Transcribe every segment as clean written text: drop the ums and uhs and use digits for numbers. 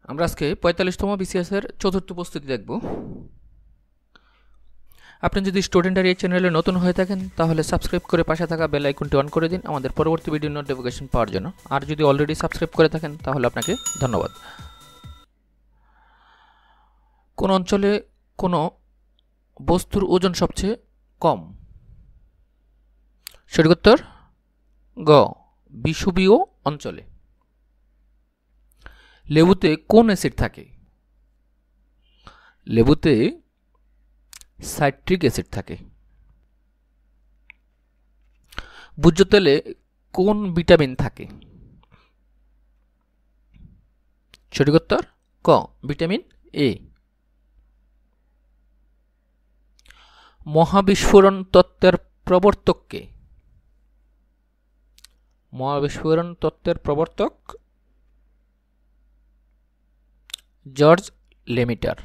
আমরা আজকে 45তম BCS এর চতুর্থ প্রস্তুতি দেখব। আপনি যদি স্টুডেন্ট আর এই চ্যানেলে নতুন হয়ে থাকেন তাহলে সাবস্ক্রাইব করে পাশে থাকা বেল আইকনটি অন করে দিন আমাদের পরবর্তী ভিডিও নোটিফিকেশন পাওয়ার জন্য। আর যদি অলরেডি সাবস্ক্রাইব করে থাকেন তাহলে আপনাকে ধন্যবাদ। কোন অঞ্চলে কোন বস্তুর ওজন সবচেয়ে কম? সঠিক উত্তর গ, বিষুবীয় অঞ্চলে। লেবুতে কোন অ্যাসিড থাকে? লেবুতে সাইট্রিক অ্যাসিড থাকে। ভোজ্য তেলে কোন ভিটামিন থাকে? সঠিক উত্তর ক, ভিটামিন এ। মহাবিস্ফোরণ তত্ত্বের প্রবর্তক কে? মহাবিস্ফোরণ তত্ত্বের প্রবর্তক জর্জ লেমিটার।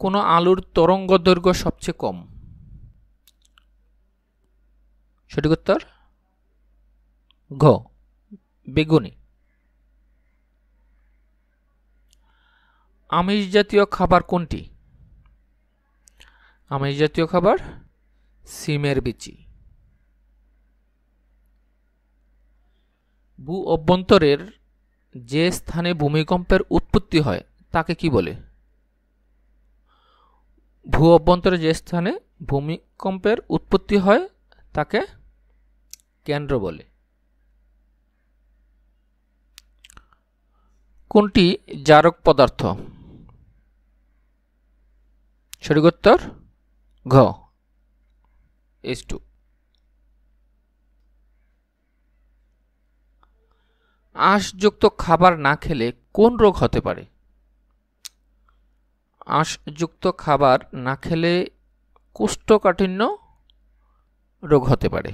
কোন আলুর তরঙ্গদৈর্ঘ্য সবচেয়ে কম? সঠিক উত্তর ঘ, বেগুনি। আমিষ জাতীয় খাবার কোনটি? আমিষ জাতীয় খাবার সিমের বিচি। ভূ অভ্যন্তরের যে স্থানে ভূমিকম্পের উৎপত্তি হয় তাকে কি বলে? ভূ অভ্যন্তরে যে স্থানে ভূমিকম্পের উৎপত্তি হয় তাকে কেন্দ্র বলে। কোনটি জারক পদার্থ? সঠিক উত্তর ঘ, H2। আঁশযুক্ত খাবার না খেলে কোন রোগ হতে পারে? আঁশযুক্ত খাবার না খেলে কোষ্ঠকাঠিন্য রোগ হতে পারে।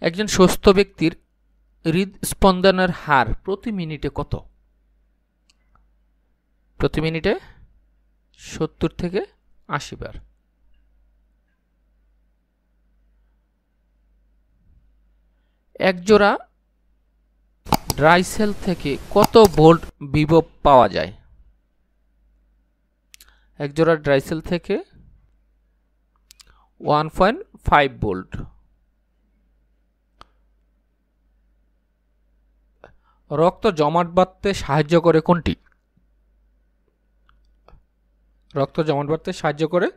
একজন সুস্থ ব্যক্তির হৃদস্পন্দনের হার প্রতি মিনিটে কত? প্রতি মিনিটে 70 থেকে 80 বার। একজোড়া ড্রাই সেল থেকে কত ভোল্ট বিভব পাওয়া যায়? একজোড়া ড্রাই সেল থেকে 1.5 ভোল্ট। রক্ত জমাট বাঁধতে সাহায্য করে কোনটি? রক্ত জমাট বাঁধতে সাহায্য করে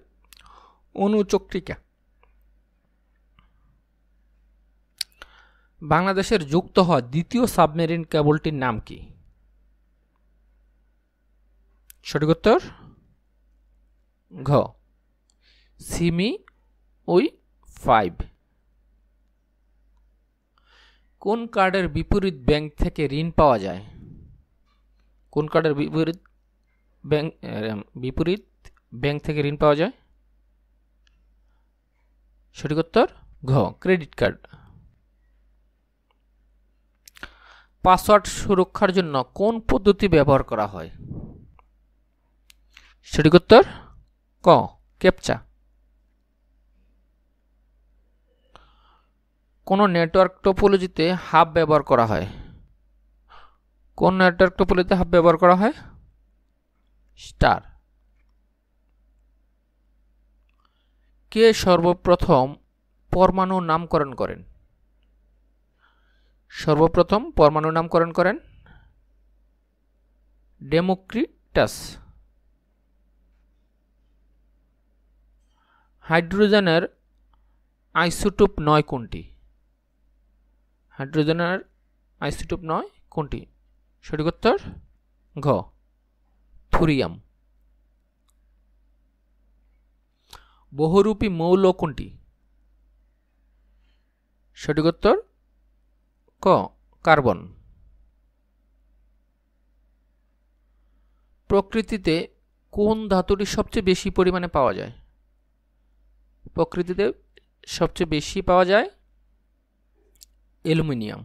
অনুচক্রিকা। বাংলাদেশের যুক্ত হওয়া দ্বিতীয় সাবমেরিন কেবলটির নাম কি? সঠিক উত্তর ঘ, সিমি ওই 5। কোন কার্ডের বিপরীত ব্যাংক থেকে ঋণ পাওয়া যায়? কোন কার্ডের বিপরীত ব্যাংক থেকে ঋণ পাওয়া যায়? সঠিক উত্তর ঘ, ক্রেডিট কার্ড। পাসওয়ার্ড সুরক্ষার জন্য কোন পদ্ধতি ব্যবহার করা হয়? সঠিক উত্তর ক, ক্যাপচা। কোন নেটওয়ার্ক টোপোলজিতে হাব ব্যবহার করা হয়? কোন নেটওয়ার্ক টোপোলজিতে হাব ব্যবহার করা হয়? স্টার। কে সর্বপ্রথম পরমাণু নামকরণ করেন? সর্বপ্রথম পরমাণু নামকরণ করেন ডেমোক্রিটাস। হাইড্রোজেনের আইসোটোপ 9 কোনটি? হাইড্রোজেনের আইসোটোপ 9 কোনটি? সঠিক উত্তর ঘ, থুরিয়াম। বহুরূপী মৌল কোনটি? সঠিক উত্তর ক, কার্বন। প্রকৃতিতে কোন ধাতুটি সবচেয়ে বেশি পরিমাণে পাওয়া যায়? প্রকৃতিতে সবচেয়ে বেশি পাওয়া যায় অ্যালুমিনিয়াম।